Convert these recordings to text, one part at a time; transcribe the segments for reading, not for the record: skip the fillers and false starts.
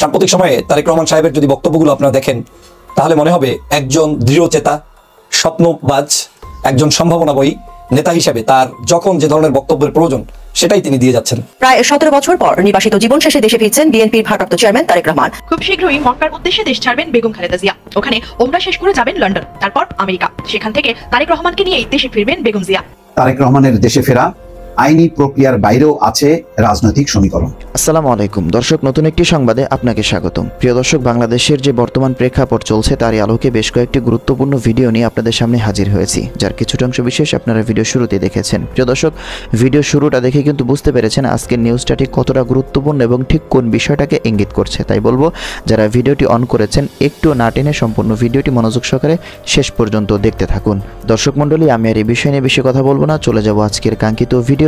সাম্প্রতিক সময়ে তারেক রহমান সাহেবের যদি বক্তব্যগুলো আপনারা দেখেন তাহলে মনে হবে একজন দৃঢ়চেতা, স্বপ্নবাজ, একজন সম্ভাবনাময়ী নেতা হিসেবে তার যখন যে ধরনের বক্তব্যের প্রয়োজন সেটাই তিনি দিয়ে যাচ্ছেন। প্রায় 17 বছর পর নির্বাসিত জীবন শেষে দেশে ফিরছেন বিএনপির ভারপ্রাপ্ত চেয়ারম্যান তারেক রহমান। খুব শীঘ্রই মক্কার উদ্দেশ্যে দেশ ছাড়বেন বেগম খালেদা জিয়া। ওখানে ওমরা শেষ করে যাবেন লন্ডন, তারপর আমেরিকা। সেখান থেকে তারেক রহমানকে নিয়েই দেশে ফিরবেন বেগম জিয়া। তারেক রহমানের দেশে ফেরা আইনি প্রক্রিয়ার বাইরেও আছে রাজনৈতিক সমীকরণ। আসসালামু আলাইকুম দর্শক, নতুন একটি সংবাদে আপনাকে স্বাগতম। প্রিয় দর্শক, বাংলাদেশের যে বর্তমান প্রেক্ষাপট চলছে তারই আলোকে বেশ কয়েকটি গুরুত্বপূর্ণ ভিডিও নিয়ে আপনাদের সামনে হাজির হয়েছি, যার কিছুটা অংশ বিশেষ আপনারা ভিডিও শুরুতে দেখেছেন। প্রিয় দর্শক, ভিডিও শুরুটা দেখে কিন্তু বুঝতে পেরেছেন আজকের নিউজটা ঠিক কতটা গুরুত্বপূর্ণ এবং ঠিক কোন বিষয়টাকে ইঙ্গিত করছে। তাই বলবো যারা ভিডিওটি অন করেছেন একটু না টেনে সম্পূর্ণ ভিডিওটি মনোযোগ সহকারে শেষ পর্যন্ত দেখতে থাকুন। দর্শক মণ্ডলী, আমি আর এই বিষয় নিয়ে বেশি কথা বলবো না, চলে যাব আজকের কাঙ্ক্ষিত ভিডিওতে।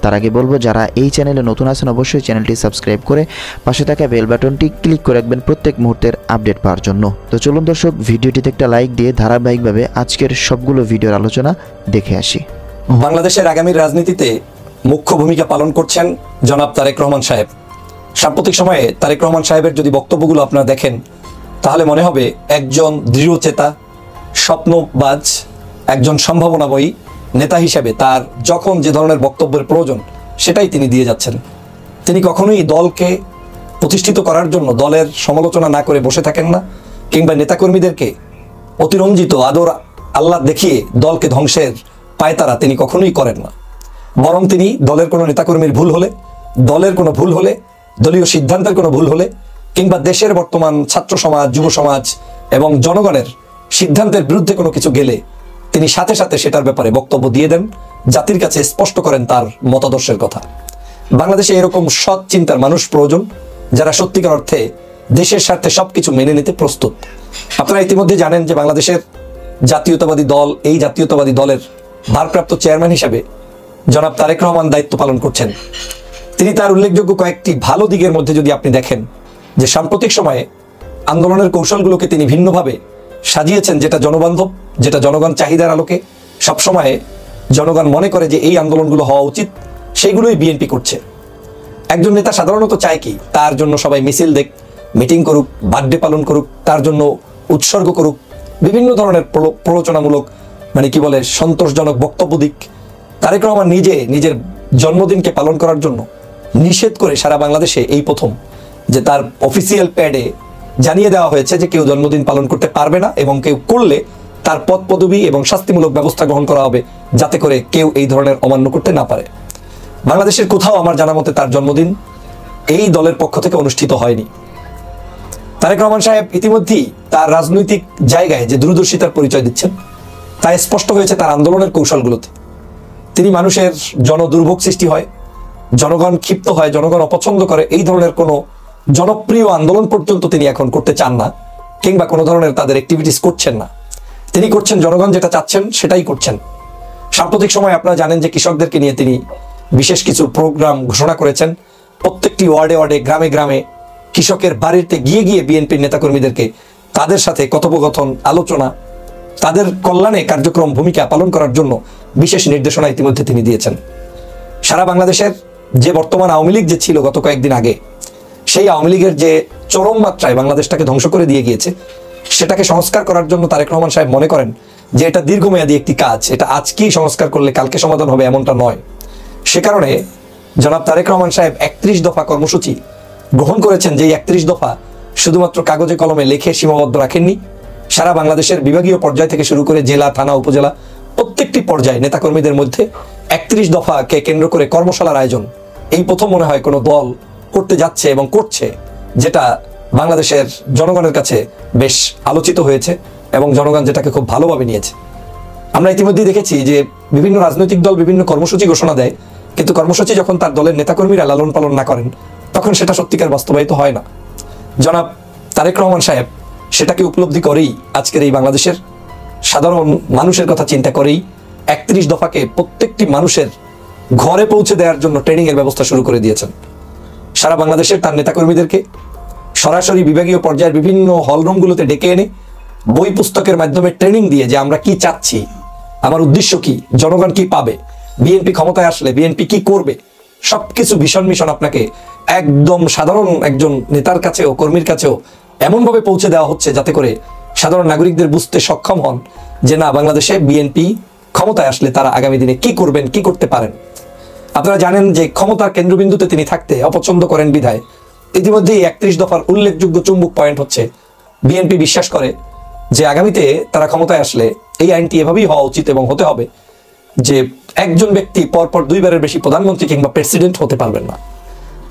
তার আগে বলবো যারা এই চ্যানেলে নতুন আছেন অবশ্যই চ্যানেলটি সাবস্ক্রাইব করে পাশে থাকা বেল বাটনটি ক্লিক করে রাখবেন প্রত্যেক মুহূর্তের আপডেট পাওয়ার জন্য। তো চলুন দর্শক, ভিডিওটিতে একটা লাইক দিয়ে ধারাবাহিকভাবে আজকের সবগুলো ভিডিওর আলোচনা দেখে আসি। বাংলাদেশের আগামীর রাজনীতিতে মুখ্য ভূমিকা পালন করছেন জনাব তারেক রহমান সাহেব। সাম্প্রতিক সময়ে তারেক রহমান সাহেবের যদি বক্তব্যগুলো আপনারা দেখেন তাহলে মনে হবে একজন দৃঢ়চেতা, স্বপ্নবাজ, একজন সম্ভাবনাময়ী নেতা হিসেবে তার যখন যে ধরনের বক্তব্যের প্রয়োজন সেটাই তিনি দিয়ে যাচ্ছেন। তিনি কখনোই দলকে প্রতিষ্ঠিত করার জন্য দলের সমালোচনা না করে বসে থাকেন না, কিংবা নেতাকর্মীদেরকে অতিরঞ্জিত আদর আল্লাহ দেখিয়ে দলকে ধ্বংসের পায়তারা তিনি কখনোই করেন না। বরং তিনি দলের কোনো নেতাকর্মীর ভুল হলে, দলের কোনো ভুল হলে, দলীয় সিদ্ধান্তের কোনো ভুল হলে, কিংবা দেশের বর্তমান ছাত্র সমাজ, যুব সমাজ এবং জনগণের সিদ্ধান্তের বিরুদ্ধে কোনো কিছু গেলে তিনি সাথে সাথে সেটার ব্যাপারে বক্তব্য দিয়ে দেন, জাতির কাছে স্পষ্ট করেন তার মতাদর্শের কথা। বাংলাদেশে এরকম সৎ চিন্তার মানুষ প্রয়োজন, যারা সত্যিকার অর্থে দেশের স্বার্থে সবকিছু মেনে নিতে প্রস্তুত। আপনারা ইতিমধ্যে জানেন যে বাংলাদেশের জাতীয়তাবাদী দল, এই জাতীয়তাবাদী দলের ভারপ্রাপ্ত চেয়ারম্যান হিসেবে জনাব তারেক রহমান দায়িত্ব পালন করছেন। তিনি তার উল্লেখযোগ্য কয়েকটি ভালো দিকের মধ্যে যদি আপনি দেখেন যে সাম্প্রতিক সময়ে আন্দোলনের কৌশলগুলোকে তিনি ভিন্নভাবে সাজিয়েছেন, যেটা জনবান্ধব, যেটা জনগণ চাহিদার আলোকে সবসময় জনগণ মনে করে যে এই আন্দোলনগুলো হওয়া উচিত, সেইগুলোই বিএনপি করছে। একজন নেতা সাধারণত চায় কি, তার জন্য সবাই মিছিল দেখ, মিটিং করুক, বার্থডে পালন করুক, তার জন্য উৎসর্গ করুক, বিভিন্ন ধরনের প্ররোচনামূলক সন্তোষজনক বক্তব্য দিক। তারেক রহমান নিজে নিজের জন্মদিনকে পালন করার জন্য নিষেধ করে সারা বাংলাদেশে এই প্রথম যে তার অফিসিয়াল প্যাডে জানিয়ে দেওয়া হয়েছে যে কেউ জন্মদিন পালন করতে পারবে না, এবং কেউ করলে তার পদ পদবি এবং শাস্তিমূলক ব্যবস্থা গ্রহণ করা হবে, যাতে করে কেউ এই ধরনের অমান্য করতে না পারে। বাংলাদেশের কোথাও আমার জানা মতে তার জন্মদিন এই দলের পক্ষ থেকে অনুষ্ঠিত হয়নি। তারেক রহমান সাহেব ইতিমধ্যেই তার রাজনৈতিক জায়গায় যে দূরদর্শিতার পরিচয় দিচ্ছেন তা স্পষ্ট হয়েছে তার আন্দোলনের কৌশলগুলোতে। তিনি মানুষের জনদুর্ভোগ সৃষ্টি হয়, জনগণ ক্ষিপ্ত হয়, জনগণ অপছন্দ করে, এই ধরনের কোনো জনপ্রিয় আন্দোলন পর্যন্ত তিনি এখন করতে চান না, কিংবা কোনো ধরনের তাদের অ্যাক্টিভিটিস করছেন না। তিনি করছেন জনগণ যেটা চাচ্ছেন সেটাই করছেন। সাম্প্রতিক সময় আপনারা জানেন যে কৃষকদেরকে নিয়ে তিনি বিশেষ কিছু প্রোগ্রাম ঘোষণা করেছেন। প্রত্যেকটি ওয়ার্ডে ওয়ার্ডে, গ্রামে গ্রামে কৃষকের বাড়িতে গিয়ে গিয়ে বিএনপির নেতাকর্মীদেরকে তাদের সাথে কথোপকথন, আলোচনা, তাদের কল্যাণে কার্যক্রম ভূমিকা পালন করার জন্য বিশেষ নির্দেশনা ইতিমধ্যে তিনি দিয়েছেন। সারা বাংলাদেশের যে বর্তমান আওয়ামী লীগ যে ছিল গত কয়েকদিন আগে, সেই আওয়ামী লীগের যে চরম মাত্রায় বাংলাদেশটাকে ধ্বংস করে দিয়ে গিয়েছে, সেটাকে সংস্কার করার জন্য তারেক রহমান সাহেব মনে করেন যে এটা দীর্ঘমেয়াদী একটি কাজ, এটা আজকেই সংস্কার করলে কালকে সমাধান হবে এমনটা নয়। সে কারণে জনাব তারেক রহমান সাহেব 31 দফা কর্মসূচি গ্রহণ করেছেন, যে 31 দফা শুধুমাত্র কাগজে কলমে লিখে সীমাবদ্ধ রাখেননি। সারা বাংলাদেশের বিভাগীয় পর্যায় থেকে শুরু করে জেলা, থানা, উপজেলা প্রত্যেকটি পর্যায়ে নেতাকর্মীদের মধ্যে 31 দফাকে কেন্দ্র করে কর্মশালার আয়োজন এই প্রথম মনে হয় কোনো দল করতে যাচ্ছে এবং করছে, যেটা বাংলাদেশের জনগণের কাছে বেশ আলোচিত হয়েছে এবং জনগণ যেটাকে খুব ভালোভাবে নিয়েছে। আমরা ইতিমধ্যেই দেখেছি যে বিভিন্ন রাজনৈতিক দল বিভিন্ন কর্মসূচি ঘোষণা দেয়, কিন্তু কর্মসূচি যখন তার দলের নেতাকর্মীরা লালন পালন না করেন তখন সেটা সত্যিকার বাস্তবায়িত হয় না। জনাব তারেক রহমান সাহেব সেটাকে উপলব্ধি করেই আজকের এই বাংলাদেশের সাধারণ মানুষের কথা চিন্তা করেই 31 দফাকে প্রত্যেকটি মানুষের ঘরে পৌঁছে দেওয়ার জন্য ট্রেনিং এর ব্যবস্থা শুরু করে দিয়েছেন। সারা বাংলাদেশের তার নেতাকর্মীদেরকে সরাসরি বিভাগীয় পর্যায়ের বিভিন্ন হলরুমগুলোতে ডেকে এনে বই পুস্তকের মাধ্যমে ট্রেনিং দিয়ে যে আমরা কি চাচ্ছি, আমার উদ্দেশ্য কি, জনগণ কি পাবে, বিএনপি ক্ষমতায় আসলে বিএনপি কি করবে, সবকিছু ভীষণ মিশন আপনাকে একদম সাধারণ একজন নেতার কাছেও কর্মীর কাছেও এমনভাবে পৌঁছে দেওয়া হচ্ছে যাতে করে সাধারণ নাগরিকদের বুঝতে সক্ষম হন যে না, বাংলাদেশে বিএনপি ক্ষমতায় আসলে তারা আগামী দিনে কি করবেন, কি করতে পারেন। আপনারা জানেন যে ক্ষমতার কেন্দ্রবিন্দুতে তিনি থাকতে অপছন্দ করেন বিধায় ইতিমধ্যেই 31 দফার উল্লেখযোগ্য চুম্বক পয়েন্ট হচ্ছে বিএনপি বিশ্বাস করে যে আগামীতে তারা ক্ষমতায় আসলে এই আইনটি এভাবেই হওয়া উচিত এবং হতে হবে যে একজন ব্যক্তি পরপর 2 বারের বেশি প্রধানমন্ত্রী কিংবা প্রেসিডেন্ট হতে পারবেন না।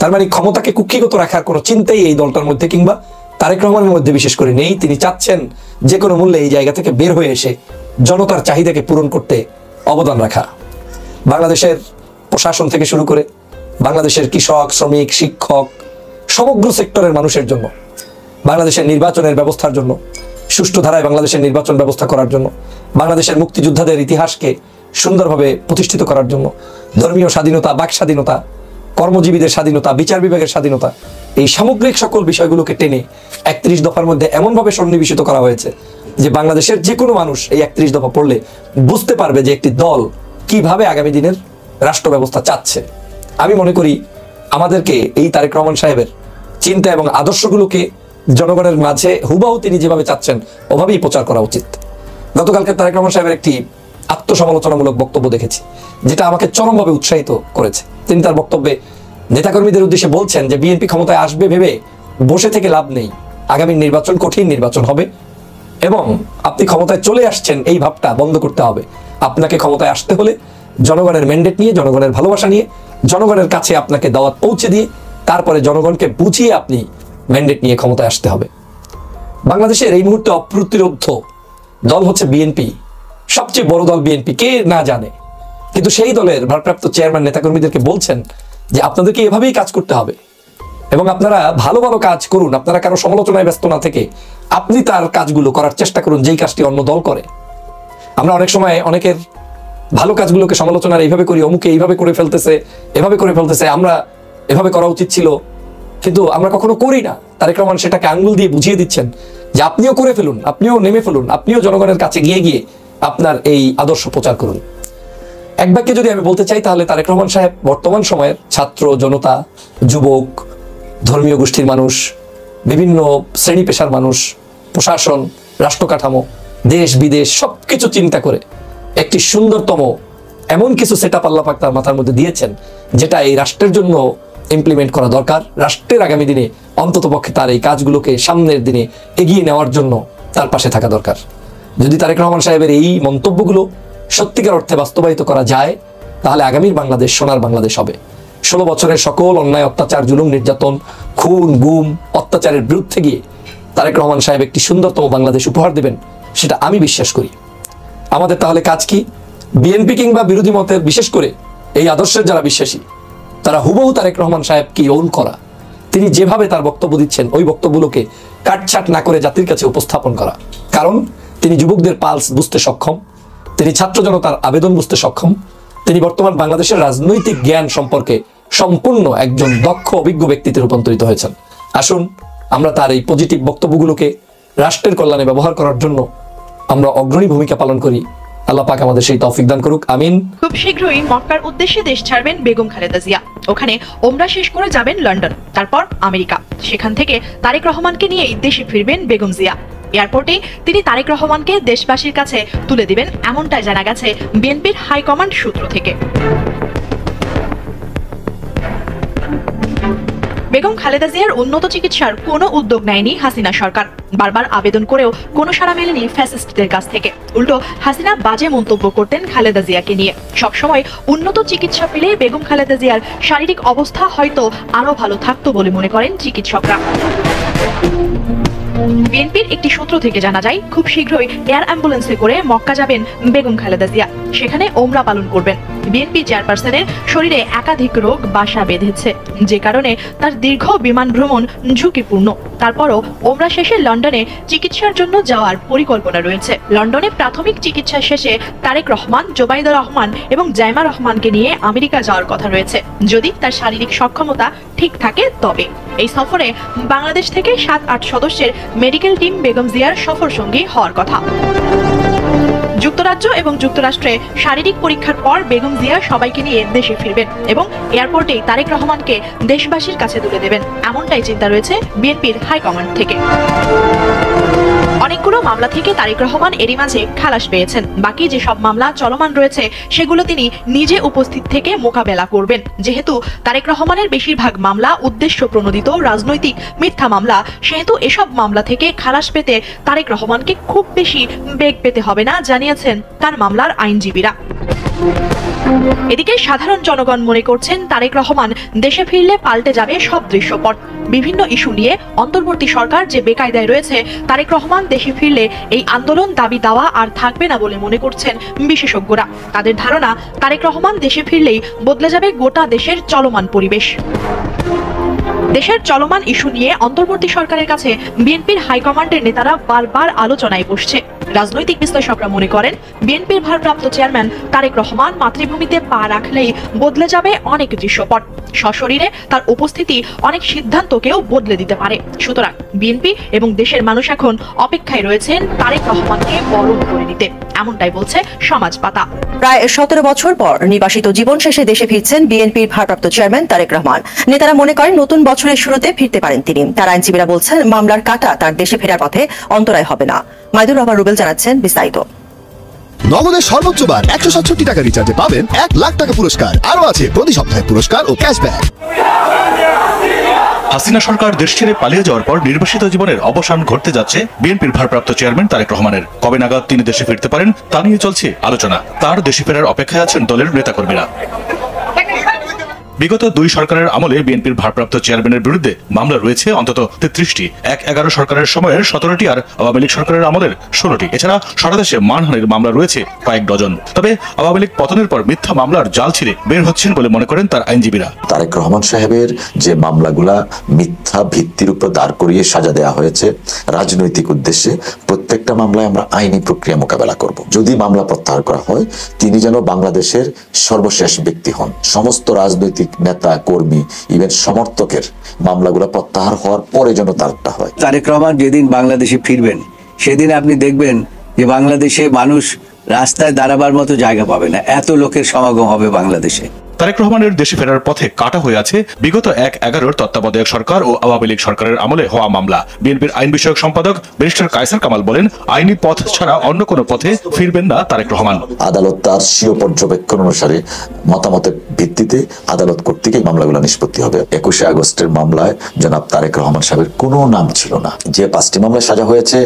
তার মানে ক্ষমতাকে কুক্ষিগত রাখার কোনো চিন্তাই এই দলটার মধ্যে কিংবা তারেক রহমানের মধ্যে বিশেষ করে নেই। তিনি চাচ্ছেন যে কোনো মূল্যে এই জায়গা থেকে বের হয়ে এসে জনতার চাহিদাকে পূরণ করতে অবদান রাখা। বাংলাদেশের প্রশাসন থেকে শুরু করে বাংলাদেশের কৃষক, শ্রমিক, শিক্ষক, সমগ্র সেক্টরের মানুষের জন্য, বাংলাদেশের নির্বাচনের ব্যবস্থার জন্য, সুষ্ঠু ধারায় বাংলাদেশের নির্বাচন ব্যবস্থা করার জন্য, বাংলাদেশের মুক্তিযোদ্ধাদের ইতিহাসকে সুন্দরভাবে প্রতিষ্ঠিত করার জন্য, ধর্মীয় স্বাধীনতা, বাক স্বাধীনতা, কর্মজীবীদের স্বাধীনতা, বিচার বিভাগের স্বাধীনতা, এই সামগ্রিক সকল বিষয়গুলোকে টেনে 31 দফার মধ্যে এমনভাবে সন্নিবেশিত করা হয়েছে যে বাংলাদেশের যে কোনো মানুষ এই 31 দফা পড়লে বুঝতে পারবে যে একটি দল কিভাবে আগামী দিনের রাষ্ট্র ব্যবস্থা চাচ্ছে। আমি মনে করি আমাদেরকে এই তারেক রহমান সাহেবের চিন্তা এবং আদর্শগুলোকে জনগণের মাঝে হুবাহু তিনি যেভাবে চাচ্ছেন ওভাবেই প্রচার করা উচিত। গতকালকে তারেক রহমান সাহেবের একটি আত্মসমালোচনামূলক বক্তব্য দেখেছি যেটা আমাকে চরমভাবে উৎসাহিত করেছে। তিনি তার বক্তব্যে নেতাকর্মীদের উদ্দেশ্যে বলছেন যে বিএনপি ক্ষমতায় আসবে ভেবে বসে থেকে লাভ নেই, আগামী নির্বাচন কঠিন নির্বাচন হবে এবং আপনি ক্ষমতায় চলে আসছেন এই ভাবটা বন্ধ করতে হবে। আপনাকে ক্ষমতায় আসতে হলে জনগণের ম্যান্ডেট নিয়ে, জনগণের ভালোবাসা নিয়ে, জনগণের কাছে আপনাকে দাওয়াত পৌঁছে দিয়ে তারপরে জনগণকে বুঝিয়ে আপনি ম্যান্ডেট নিয়ে ক্ষমতায় আসতে হবে। বাংলাদেশের এই মুহূর্তে অপ্রতিরোধ্য দল হচ্ছে বিএনপি, সবচেয়ে বড় দল বিএনপি, কে না জানে। কিন্তু সেই দলের ভারপ্রাপ্ত চেয়ারম্যান নেতাকর্মীদেরকে বলছেন যে আপনাদেরকে এভাবেই কাজ করতে হবে এবং আপনারা ভালো ভালো কাজ করুন, আপনারা কারো সমালোচনায় ব্যস্ত না থেকে আপনি তার কাজগুলো করার চেষ্টা করুন যেই কাজটি অন্য দল করে। আমরা অনেক সময় অনেকের ভালো কাজগুলোকে সমালোচনার এইভাবে করি, অমুকে এইভাবে করে ফেলতেছে, এভাবে করে ফেলতেছে, আমরা এভাবে করা উচিত ছিল, কিন্তু আমরা কখনো করি না। তারেক রহমান সেটাকে আঙ্গুল দিয়ে বুঝিয়ে দিচ্ছেন যে আপনিও করে ফেলুন, আপনিও নেমে ফেলুন, আপনিও জনগণের কাছে গিয়ে গিয়ে আপনার এই আদর্শ প্রচার করুন। এক বাক্যে যদি আমি বলতে চাই তাহলে তারেক রহমান সাহেব বর্তমান সময়ের ছাত্র জনতা, যুবক, ধর্মীয় গোষ্ঠীর মানুষ, বিভিন্ন শ্রেণী পেশার মানুষ, প্রশাসন, রাষ্ট্র কাঠামো, দেশ বিদেশ সবকিছু চিন্তা করে একটি সুন্দরতম এমন কিছু সেটআপ আল্লাহ পাক তার মাথার মধ্যে দিয়েছেন যেটা এই রাষ্ট্রের জন্য ইমপ্লিমেন্ট করা দরকার। রাষ্ট্রের আগামী দিনে অন্ততপক্ষে তার এই কাজগুলোকে সামনের দিনে এগিয়ে নেওয়ার জন্য তার পাশে থাকা দরকার। যদি তারেক রহমান সাহেবের এই মন্তব্যগুলো সত্যিকার অর্থে বাস্তবায়িত করা যায় তাহলে আগামীর বাংলাদেশ সোনার বাংলাদেশ হবে। 16 বছরের সকল অন্যায়, অত্যাচার, জুলুম, নির্যাতন, খুন, গুম, অত্যাচারের বিরুদ্ধে গিয়ে তারেক রহমান সাহেব একটি সুন্দরতম বাংলাদেশ উপহার দেবেন, সেটা আমি বিশ্বাস করি। আমাদের তাহলে কাজ কি? বিএনপি কিংবা বিরোধী মতের, বিশেষ করে এই আদর্শের যারা বিশ্বাসী তারা হুবহু তারেক রহমান সাহেবকে ওন করা, তিনি যেভাবে তার বক্তব্য দিচ্ছেন ওই বক্তব্যগুলোকে কাটছাট না করে জাতির কাছে উপস্থাপন করা। কারণ তিনি যুবকদের পালস বুঝতে সক্ষম, তিনি ছাত্র জনতার আবেদন বুঝতে সক্ষম, তিনি বর্তমান বাংলাদেশের রাজনৈতিক জ্ঞান সম্পর্কে সম্পূর্ণ একজন দক্ষ অভিজ্ঞ ব্যক্তিতে রূপান্তরিত হয়েছেন। আসুন আমরা তার এই পজিটিভ বক্তব্যগুলোকে রাষ্ট্রের কল্যাণে ব্যবহার করার জন্য আমরা অগ্রণী ভূমিকা পালন করি। আল্লাহ পাক আমাদের সেই তৌফিক দান করুক, আমিন। খুব শীঘ্রই মক্কার উদ্দেশ্যে দেশ ছাড়বেন বেগম খালেদা জিয়া। ওখানে ওমরা শেষ করে যাবেন লন্ডন, তারপর আমেরিকা। সেখান থেকে তারেক রহমানকে নিয়ে দেশে ফিরবেন বেগম জিয়া। এয়ারপোর্টে তিনি তারেক রহমানকে দেশবাসীর কাছে তুলে দিবেন, এমনটাই জানা গেছে বিএনপির হাইকমান্ড সূত্র থেকে। বেগম খালেদা জিয়ার উন্নত চিকিৎসার কোনো উদ্যোগ নেয়নি হাসিনা সরকার। বারবার আবেদন করেও কোনো সাড়া মেলেনি ফ্যাসিস্টদের কাছ থেকে। উল্টো হাসিনা বাজে মন্তব্য করতেন খালেদা জিয়াকে নিয়ে। সবসময় উন্নত চিকিৎসা পেলে বেগম খালেদা জিয়ার শারীরিক অবস্থা হয়তো আরো ভালো থাকতো বলে মনে করেন চিকিৎসকরা। বিএনপির একটি সূত্র থেকে জানা যায় খুব শীঘ্রই এয়ার অ্যাম্বুলেন্সে করে মক্কা যাবেন বেগম খালেদা জিয়া, সেখানে ওমরা পালন করবেন। বিএনপি চেয়ারপারসনের শরীরে একাধিক রোগ বাসা বেঁধেছে, যে কারণে তার দীর্ঘ বিমান ভ্রমণ ঝুঁকিপূর্ণ। তারপরও ওমরা শেষে লন্ডনে চিকিৎসার জন্য যাওয়ার পরিকল্পনা রয়েছে। লন্ডনে প্রাথমিক চিকিৎসা শেষে তারেক রহমান, জোবাইদুর রহমান এবং জাইমা রহমানকে নিয়ে আমেরিকা যাওয়ার কথা রয়েছে, যদি তার শারীরিক সক্ষমতা ঠিক থাকে তবে। এই সফরে বাংলাদেশ থেকে 7-8 সদস্যের মেডিকেল টিম বেগম জিয়ার সফর সঙ্গী হওয়ার কথা। যুক্তরাজ্য এবং যুক্তরাষ্ট্রে শারীরিক পরীক্ষার পর বেগম জিয়া সবাইকে নিয়ে দেশে ফিরবেন এবং এয়ারপোর্টেই তারেক রহমানকে দেশবাসীর কাছে তুলে দেবেন, এমনটাই চিন্তা রয়েছে বিএনপির হাইকমান্ড থেকে। অনেকগুলো মামলা থেকে তারেক রহমান এরই মাঝে খালাস পেয়েছেন। বাকি যেসব মামলা চলমান রয়েছে সেগুলো তিনি নিজে উপস্থিত থেকে মোকাবেলা করবেন। যেহেতু তারেক রহমানের বেশিরভাগ মামলা উদ্দেশ্য প্রণোদিত রাজনৈতিক মিথ্যা মামলা, সেহেতু এসব মামলা থেকে খালাস পেতে তারেক রহমানকে খুব বেশি বেগ পেতে হবে না, জানিয়েছেন তার মামলার আইনজীবীরা। এদিকে সাধারণ জনগণ মনে করছেন তারেক রহমান দেশে ফিরলে পাল্টে যাবে সব দৃশ্যপট। বিভিন্ন ইস্যু নিয়ে অন্তর্বর্তী সরকার যে বেকায়দায় রয়েছে, তারেক রহমান দেশে ফিরলে এই আন্দোলন দাবি দাওয়া আর থাকবে না বলে মনে করছেন বিশেষজ্ঞরা। তাদের ধারণা তারেক রহমান দেশে ফিরলেই বদলে যাবে গোটা দেশের চলমান পরিবেশ। দেশের চলমান ইস্যু নিয়ে অন্তর্বর্তী সরকারের কাছে বিএনপির হাইকমান্ডের নেতারা বারবার আলোচনায় বসছে। রাজনৈতিক বিশ্লেষকরা মনে করেন বিএনপির ভারপ্রাপ্ত চেয়ারম্যান তারেক রহমান মাতৃভূমিতে পা রাখলেই বদলে যাবে অনেক দৃশ্যপট। সশরীরে তার উপস্থিতি অনেক সিদ্ধান্তকেও বদলে দিতে পারে। সুতরাং বিএনপি এবং দেশের মানুষ এখন অপেক্ষায় রয়েছেন তারেক রহমানকে বরণ করে নিতে, এমনটাই বলছে সমাজ পাতা। প্রায় 17 বছর পর নির্বাসিত জীবন শেষে দেশে ফিরছেন বিএনপির ভারপ্রাপ্ত চেয়ারম্যান তারেক রহমান। নেতারা মনে করেন নতুন বছরের শুরুতে ফিরতে পারেন তিনি। তার আইনজীবীরা বলছেন মামলার কাঁটা তার দেশে ফেরার পথে অন্তরায় হবে না। মাইদুর রহমান রুবেল জানাচ্ছেন বিস্তারিত। নগদের সর্বোচ্চ বার 167 টাকা রিচার্জে পাবেন 1 লাখ টাকা পুরস্কার। আরো আছে প্রতি সপ্তাহে পুরস্কার ও ক্যাশব্যাক। হাসিনা সরকার দেশ ছেড়ে পালিয়ে যাওয়ার পর নির্বাসিত জীবনের অবসান ঘটতে যাচ্ছে বিএনপির ভারপ্রাপ্ত চেয়ারম্যান তারেক রহমানের। কবে নাগাদ তিনি দেশে ফিরতে পারেন তা নিয়ে চলছে আলোচনা। তার দেশে ফেরার অপেক্ষায় আছেন দলের নেতাকর্মীরা। বিগত 2 সরকারের আমলে বিএনপির ভারপ্রাপ্ত চেয়ারম্যানের বিরুদ্ধে মামলা রয়েছে অন্তত 33টি। 1-11 সরকারের সময়ের 17টি আর আওয়ামী লীগ সরকারের আমলের 16টি। এছাড়া সারা দেশে মানহানির মামলা রয়েছে কয়েক ডজন। তবে আওয়ামী লীগ পতনের পর মিথ্যা মামলার জাল ছিঁড়ে বের হচ্ছেন বলে মনে করেন তার আইনজীবীরা। তারেক রহমান সাহেবের যে মামলাগুলা মিথ্যা ভিত্তির উপর দাঁড় করিয়ে সাজা দেওয়া হয়েছে রাজনৈতিক উদ্দেশ্যে, প্রত্যেকটা মামলায় আমরা আইনি প্রক্রিয়া মোকাবেলা করব। যদি মামলা প্রত্যাহার করা হয়, তিনি যেন বাংলাদেশের সর্বশেষ ব্যক্তি হন। সমস্ত রাজনৈতিক নেতা কর্মী ইভেন সমর্থকের মামলাগুলো প্রত্যাহার হওয়ার পরে যেন তারটা হয়। তারেক রহমান যেদিন বাংলাদেশে ফিরবেন সেদিন আপনি দেখবেন যে বাংলাদেশে মানুষ রাস্তায় দাঁড়াবার মতো জায়গা পাবে না, এত লোকের সমাগম হবে বাংলাদেশে। তারেক রহমানের দেশে ফেরার পথে কাটা হয়ে আছে বিগত 1-11 তত্ত্বাবধায়ক সরকার ও আওয়ামী লীগ সরকারের আমলে হওয়া মামলা। বিএনপির আইন বিষয়ক সম্পাদক ব্যারিস্টার কায়সার কামাল বলেন, আইনি পথ ছাড়া অন্য কোনো পথে ফিরবেন না তারেক রহমান। আদালত তার স্বীয় পর্যবেক্ষণ অনুসারে মতামতের ভিত্তিতে আদালত কর্তৃক এই মামলাগুলো নিষ্পত্তি হবে। 21শে আগস্টের মামলায় জনাব তারেক রহমান সাহেবের কোনো নাম ছিল না। যে 5টি মামলায় সাজা হয়েছে,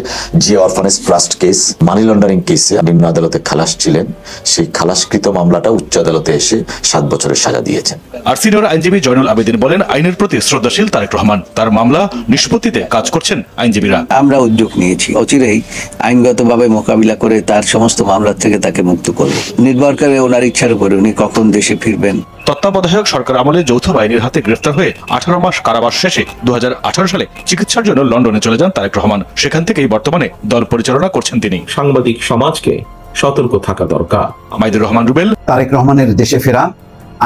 যে orphanage trust case, money laundering কেসে নিম্ন আদালতে খালাস ছিলেন, সেই খালাসকৃত মামলাটা উচ্চ আদালতে এসে 7 বছরের সাজা দিয়েছেন। আর সিনিয়র আইনজীবী জয়নুল আবেদিন বলেন, আইনের প্রতি শ্রদ্ধাশীল তারেক রহমান। তার মামলা নিষ্পত্তিতে কাজ করছেন আইনজীবীরা। আমরা উদ্যোগ নিয়েছি, অচিরেই আইনগতভাবে মোকাবিলা করে তার সমস্ত মামলা থেকে তাকে মুক্ত করব। নির্ভর করে ওনার ইচ্ছার উপরে উনি কখন দেশে ফিরবেন। তত্ত্বাবধায়ক সরকার আমলে যৌথ বাহিনীর হাতে গ্রেফতার হয়ে 18 মাস কারাবাস শেষে 2018 সালে চিকিৎসার জন্য লন্ডনে চলে যান তারেক রহমান। সেখান থেকেই বর্তমানে দল পরিচালনা করছেন তিনি। সাংবাদিক সমাজকে সতর্ক থাকা দরকার। মাইদুর রহমান রুবেল। তারেক রহমানের দেশে ফেরা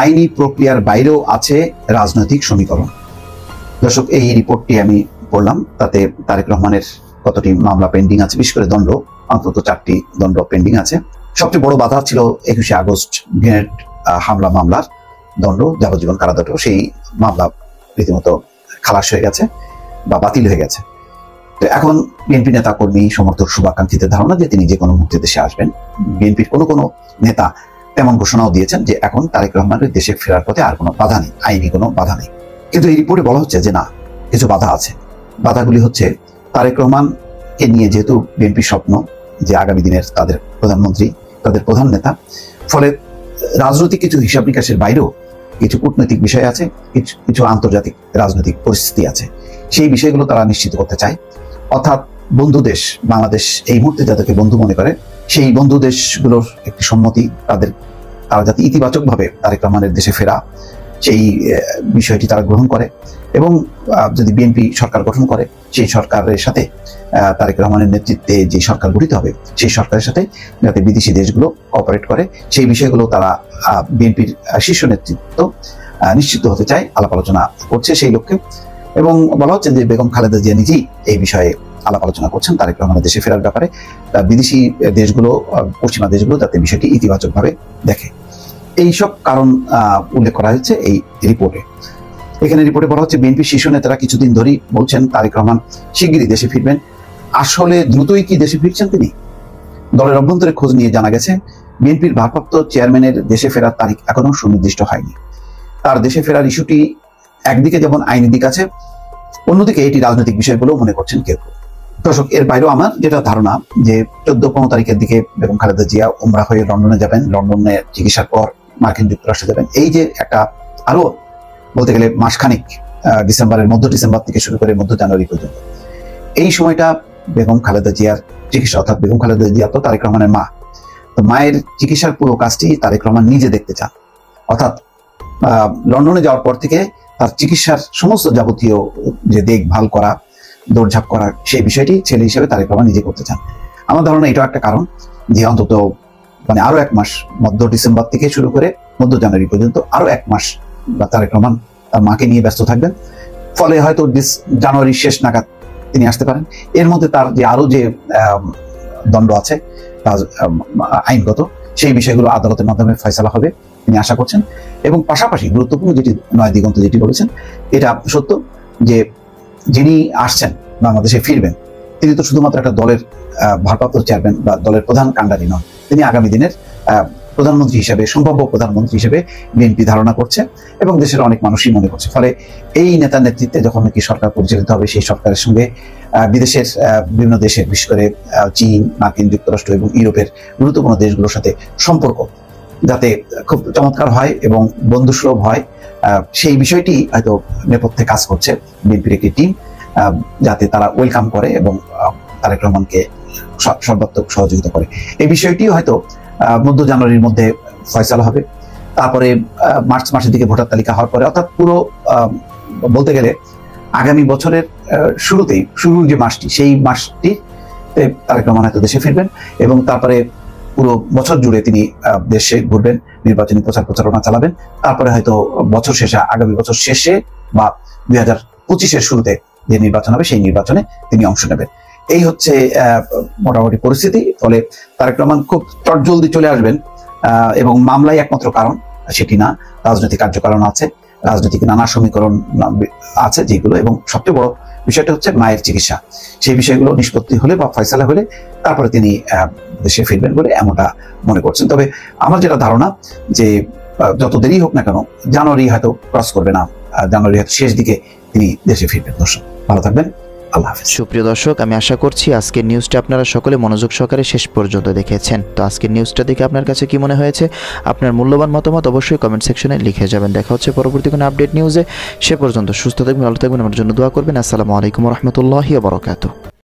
আইনি প্রক্রিয়ার বাইরেও আছে রাজনৈতিক সমীকরণ। দর্শক, এই রিপোর্টটি আমি পড়লাম, তাতে তারেক রহমানের কতটি মামলা পেন্ডিং আছে, বিশেষ করে দণ্ড, অন্তত 4টি দণ্ড পেন্ডিং আছে। সবচেয়ে বড় বাধা ছিল 21শে আগস্ট গ্রেনেড হামলা মামলার দণ্ড, যাবজ্জীবন কারাদণ্ড। সেই মামলা রীতিমতো খালাস হয়ে গেছে বা বাতিল হয়ে গেছে। তো এখন বিএনপি নেতা কর্মী সমর্থক শুভাকাঙ্ক্ষীদের ধারণা যে তিনি যে কোনো মুহূর্তে দেশে আসবেন। বিএনপির কোনো নেতা তেমন ঘোষণাও দিয়েছেন যে এখন তারেক রহমানের দেশে ফেরার পথে আর কোনো বাধা নেই, আইনি কোনো বাধা নেই। কিন্তু এই রিপোর্টে বলা হচ্ছে যে না, কিছু বাধা আছে। বাধাগুলি হচ্ছে তারেক রহমানকে নিয়ে যেহেতু বিএনপির স্বপ্ন যে আগামী দিনের তাদের প্রধানমন্ত্রী, তাদের প্রধান নেতা, ফলে রাজনৈতিক কিছু হিসাব নিকাশের বাইরেও কিছু কূটনৈতিক বিষয় আছে, কিছু আন্তর্জাতিক রাজনৈতিক পরিস্থিতি আছে। সেই বিষয়গুলো তারা নিশ্চিত করতে চায়। অর্থাৎ বন্ধু দেশ বাংলাদেশ এই মুহূর্তে যাদেরকে বন্ধু মনে করে, সেই বন্ধু দেশগুলোর একটি সম্মতি, তারা যাতে ইতিবাচকভাবে তারেক রহমানের দেশে ফেরা সেই বিষয়টি তারা গ্রহণ করে, এবং যদি বিএনপি সরকার গঠন করে সেই সরকারের সাথে তারেক রহমানের নেতৃত্বে যে সরকার গঠিত হবে সেই সরকারের সাথে যাতে বিদেশি দেশগুলো কোঅপারেট করে, সেই বিষয়গুলো তারা বিএনপির শীর্ষ নেতৃত্ব নিশ্চিত হতে চায়, আলাপ আলোচনা করছে সেই লক্ষ্যে। এবং বলা হচ্ছে যে বেগম খালেদা জিয়া নিজেই এই বিষয়ে আলাপ আলোচনা করছেন তারেক রহমানের দেশে ফেরার ব্যাপারে। বিদেশি দেশগুলো, পশ্চিমা দেশগুলো যাতে বিষয়টি ইতিবাচকভাবে দেখে, এইসব কারণ উল্লেখ করা হয়েছে এই রিপোর্টে। এখানে রিপোর্টে বলা হচ্ছে বিএনপি শীর্ষ নেতারা কিছুদিন ধরেই বলছেন তারেক রহমান শিগগিরই দেশে ফিরবেন। আসলে দ্রুতই কি দেশে ফিরছেন তিনি? দলের অভ্যন্তরে খোঁজ নিয়ে জানা গেছে বিএনপির ভারপ্রাপ্ত চেয়ারম্যানের দেশে ফেরার তারিখ এখনো সুনির্দিষ্ট হয়নি। তার দেশে ফেরার ইস্যুটি একদিকে যেমন আইনি দিক আছে, অন্যদিকে এটি রাজনৈতিক বিষয় বলেও মনে করছেন কেউ। দর্শক, এর বাইরেও আমার যেটা ধারণা যে 14-15 তারিখের দিকে বেগম খালেদা জিয়া উমরা হয়ে লন্ডনে যাবেন, লন্ডনে চিকিৎসার পর মার্কিন যুক্তরাষ্ট্রে যাবেন। এই যে একটা আরো বলতে গেলে মাসখানিক, ডিসেম্বরের মধ্য ডিসেম্বর থেকে শুরু করে মধ্য জানুয়ারি পর্যন্ত, এই সময়টা বেগম খালেদা জিয়ার চিকিৎসা, অর্থাৎ বেগম খালেদা জিয়া তো তারেক রহমানের মা, তো মায়ের চিকিৎসার পুরো কাজটি তারেক রহমান নিজে দেখতে চান। অর্থাৎ লন্ডনে যাওয়ার পর থেকে তার চিকিৎসার সমস্ত যাবতীয় যে দেখভাল করা, দৌড়ঝাঁপ করা, সেই বিষয়টি ছেলে হিসেবে তারেক রহমান নিজে করতে চান। আমার ধারণা এটাও একটা কারণ যে অন্তত মানে আরো 1 মাস, মধ্য ডিসেম্বর থেকে শুরু করে মধ্য জানুয়ারি পর্যন্ত আরো 1 মাস তারেক রহমান তার মাকে নিয়ে ব্যস্ত থাকবেন। ফলে হয়তো জানুয়ারির শেষ নাগাদ তিনি আসতে পারেন। এর মধ্যে তার যে আরো যে দণ্ড আছে আইনগত, সেই বিষয়গুলো আদালতের মাধ্যমে ফয়সালা হবে তিনি আশা করছেন। এবং পাশাপাশি গুরুত্বপূর্ণ যেটি নয় দিগন্ত যেটি বলেছেন, এটা সত্য যে যিনি আসছেন বাংলাদেশে ফিরবেন, তিনি তো শুধুমাত্র একটা দলের ভারপ্রাপ্ত চেয়ারম্যান বা দলের প্রধান কাণ্ডারি নন, তিনি আগামী দিনের প্রধানমন্ত্রী হিসেবে, সম্ভাব্য প্রধানমন্ত্রী হিসেবে বিএনপি ধারণা করছে এবং দেশের অনেক মানুষই মনে করছে। ফলে এই নেতার নেতৃত্বে যখন নাকি সরকার পরিচালিত হবে, সেই সরকারের সঙ্গে বিদেশের বিভিন্ন দেশের, বিশেষ করে চীন, মার্কিন যুক্তরাষ্ট্র এবং ইউরোপের গুরুত্বপূর্ণ দেশগুলোর সাথে সম্পর্ক যাতে খুব চমৎকার হয় এবং বন্ধুসুলভ হয়, সেই বিষয়টি হয়তো নেপথ্যে কাজ করছে বিএনপির একটি টিম, যাতে তারা ওয়েলকাম করে এবং তারেক রহমানকে সর্বাত্মক সহযোগিতা করে। এই বিষয়টি হয়তো মধ্য জানুয়ারির মধ্যে ফয়সালা হবে। তারপরে মার্চ মাসের দিকে ভোটার তালিকা হওয়ার পরে, অর্থাৎ পুরো বলতে গেলে আগামী বছরের শুরুতেই, শুরুর যে মাসটি, সেই মাসটি তারেক রহমান হয়তো দেশে ফিরবেন এবং তারপরে পুরো বছর জুড়ে তিনি দেশে ঘুরবেন, নির্বাচনী প্রচারণা চালাবেন। তারপরে হয়তো বছর শেষে, আগামী বছর শেষে বা 2025-এর শুরুতে যে নির্বাচন হবে, সেই নির্বাচনে তিনি অংশ নেবেন। এই হচ্ছে মোটামুটি পরিস্থিতি। ফলে তারেক রহমান খুব চটজলদি চলে আসবেন এবং মামলাই একমাত্র কারণ সেটি না, রাজনৈতিক কার্যকারণ আছে, রাজনৈতিক নানা সমীকরণ আছে যেগুলো, এবং সবচেয়ে বড় বিষয়টা হচ্ছে মায়ের চিকিৎসা। সেই বিষয়গুলো নিষ্পত্তি হলে বা ফয়সালা হলে তারপরে তিনি দেশে ফিরবেন বলে এমনটা মনে করছেন। তবে আমার যেটা ধারণা যে যত দেরি হোক না কেন, জানুয়ারি হয়তো ক্রস করবে না, জানুয়ারি হয়তো শেষ দিকে তিনি দেশে ফিরবেন। দর্শক, ভালো থাকবেন। আল্লাহ হাফেজ। সুপ্রিয় দর্শক, আমি আশা করছি আজকের নিউজটা আপনারা সকলে মনোযোগ সহকারে শেষ পর্যন্ত দেখেছেন। তো আজকের নিউজটা দেখে আপনার কাছে কি মনে হয়েছে? আপনার মূল্যবান মতামত অবশ্যই কমেন্ট সেকশনে লিখে যাবেন। দেখা হচ্ছে পরবর্তী কোনো আপডেট নিউজে। সে পর্যন্ত সুস্থ থাকবেন, ভালো থাকবেন, আমার জন্য দোয়া করবেন। আসসালামু আলাইকুম ওয়া রাহমাতুল্লাহি ওয়া বারাকাতুহু।